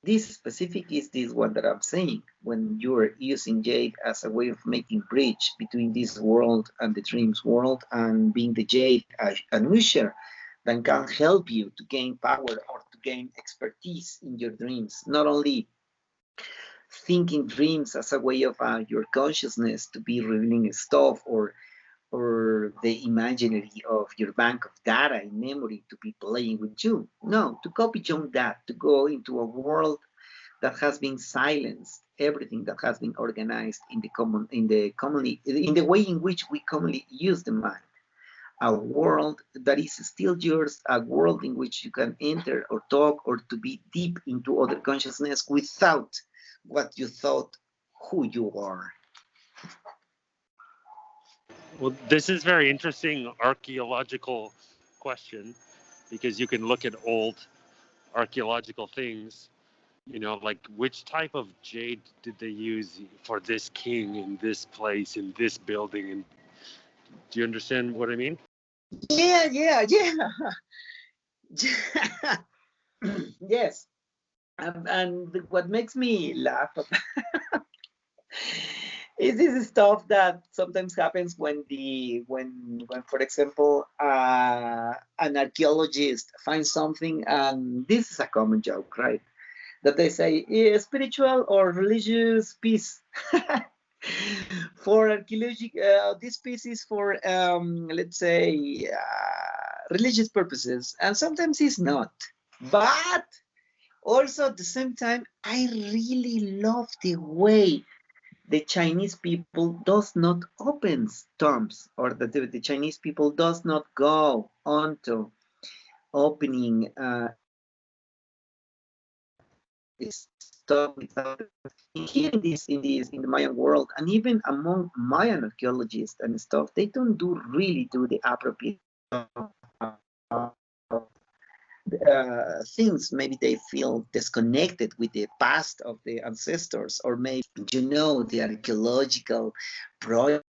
this specific is this one that I'm saying. When you're using jade as a way of making bridge between this world and the dreams world, and being the jade an usher that can help you to gain power or to gain expertise in your dreams. Not only thinking dreams as a way of your consciousness to be revealing stuff or the imaginary of your bank of data in memory to be playing with you. No, to go beyond that, to go into a world that has been silenced, everything that has been organized in the way in which we commonly use the mind. A world that is still yours, a world in which you can enter or talk or to be deep into other consciousness without what you thought who you are. Well, this is very interesting archaeological question because you can look at old archaeological things, you know, like which type of jade did they use for this king in this place in this building, and do you understand what I mean? Yeah. Yes. And what makes me laugh is this stuff that sometimes happens when for example an archaeologist finds something, and this is a common joke, right? That they say spiritual or religious piece. For archaeology, this piece is for let's say religious purposes, and sometimes it's not. But also at the same time, I really love the way the Chinese people does not open terms, or that the Chinese people does not go on to opening stuff without here in the Mayan world, and even among Mayan archaeologists and stuff, they don't really do the appropriate things. Maybe they feel disconnected with the past of the ancestors, or maybe the archaeological project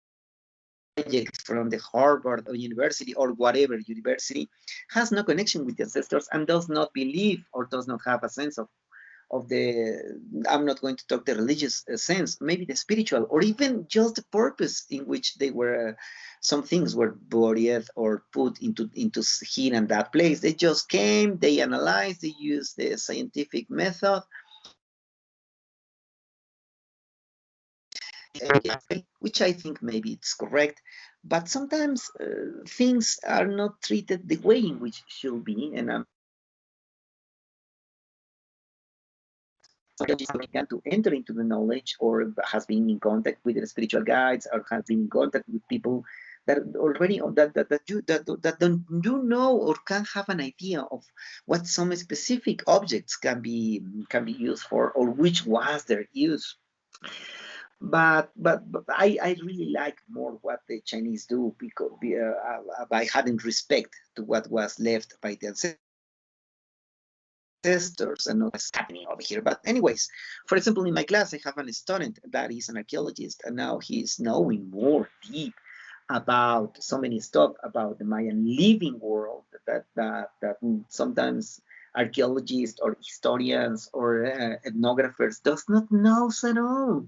from the Harvard or University or whatever university has no connection with the ancestors and does not believe or does not have a sense of the, I'm not going to talk the religious sense, maybe the spiritual, or even just the purpose in which they were, some things were buried or put into here and that place. They just came, they analyzed, they used the scientific method, which I think maybe it's correct. But sometimes things are not treated the way in which should be, and began to enter into the knowledge, or has been in contact with the spiritual guides, or has been in contact with people that already that don't do know or can have an idea of what some specific objects can be used for, or which was their use. But I really like more what the Chinese do, because by having respect to what was left by the ancestors and not what's happening over here. But anyways, for example, in my class, I have an student that is an archaeologist, and now he's knowing more deep about so many stuff about the Mayan living world that sometimes archaeologists or historians or ethnographers does not know at all.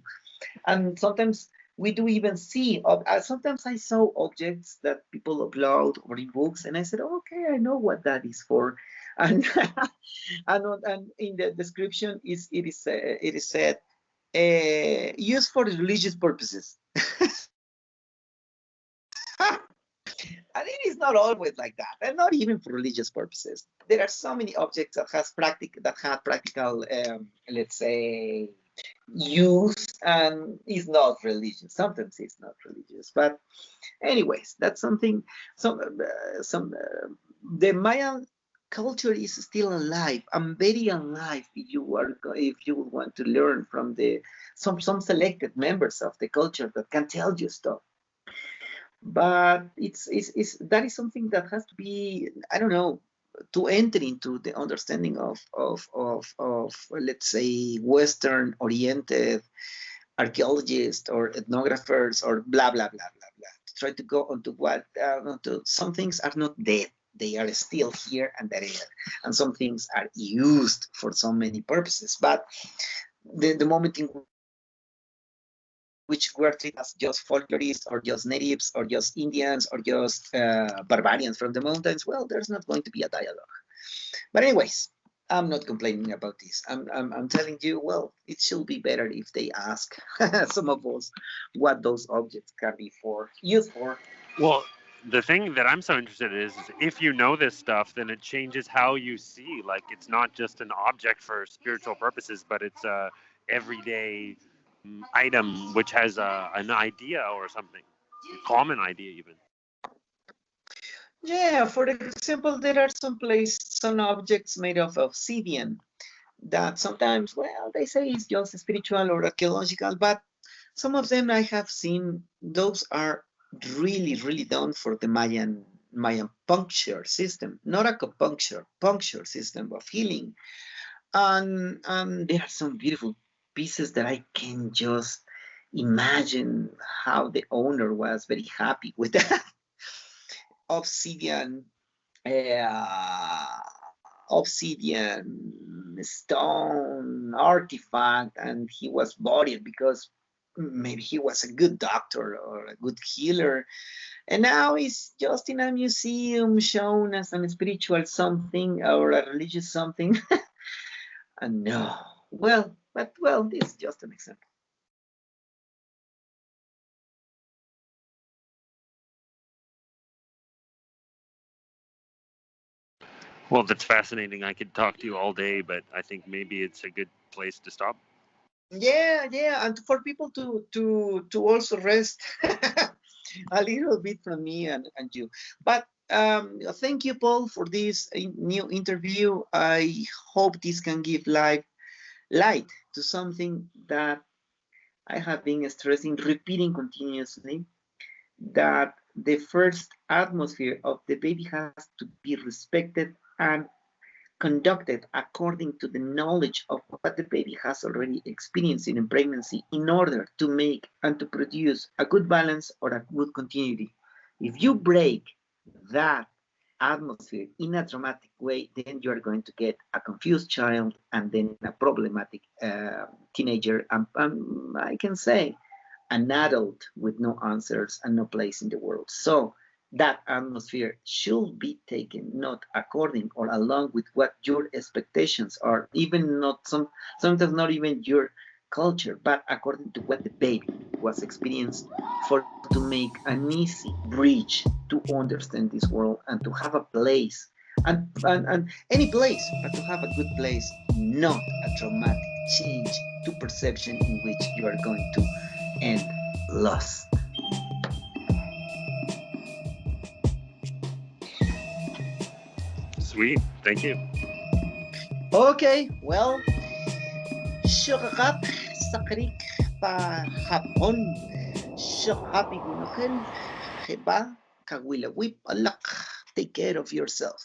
And sometimes we do even see, sometimes I saw objects that people upload or in books, and I said, okay, I know what that is for. And and in the description it is said used for religious purposes. And it is not always like that, and not even for religious purposes. There are so many objects that have practical, let's say, use, and is not religious. Sometimes it's not religious, but anyways, that's something. The Mayan culture is still alive and very alive. If you want to learn from the some selected members of the culture that can tell you stuff. But it's that is something that has to be, I don't know, to enter into the understanding of let's say Western oriented archaeologists or ethnographers or blah blah blah blah blah, to try to go onto what onto some things are not dead, they are still here, and some things are used for so many purposes. But the moment in which were treated as just folklorists or just natives or just Indians or just barbarians from the mountains, well, there's not going to be a dialogue. But anyways, I'm not complaining about this. I'm telling you, well, it should be better if they ask some of us what those objects can be used for. Well, the thing that I'm so interested in is if you know this stuff, then it changes how you see. Like, it's not just an object for spiritual purposes, but it's a everyday item which has an idea or something, a common idea even. Yeah, for example, there are some objects made of obsidian that sometimes, well, they say it's just spiritual or archaeological, but some of them I have seen, those are really, really done for the Mayan puncture system, not acupuncture, puncture system of healing. And there are some beautiful pieces that I can just imagine how the owner was very happy with that obsidian obsidian stone artifact, and he was buried because maybe he was a good doctor or a good healer, and now he's just in a museum shown as a spiritual something or a religious something. And no, well, this is just an example. Well, that's fascinating. I could talk to you all day, but I think maybe it's a good place to stop. Yeah, and for people to also rest a little bit from me and you. But thank you, Paul, for this new interview. I hope this can give light to something that I have been stressing, repeating continuously, that the first atmosphere of the baby has to be respected and conducted according to the knowledge of what the baby has already experienced in pregnancy, in order to make and to produce a good balance or a good continuity. If you break that atmosphere in a traumatic way, then you are going to get a confused child and then a problematic teenager, and I can say an adult with no answers and no place in the world. So that atmosphere should be taken not according or along with what your expectations are, even not sometimes not even your culture, but according to what the baby was experienced, for to make an easy bridge to understand this world and to have a place, and any place, but to have a good place, not a traumatic change to perception in which you are going to end lost. Sweet. Thank you. Okay, well, shukakak sakrik pa hapon shukapi gunokel heba kawila whip alak. Take care of yourself.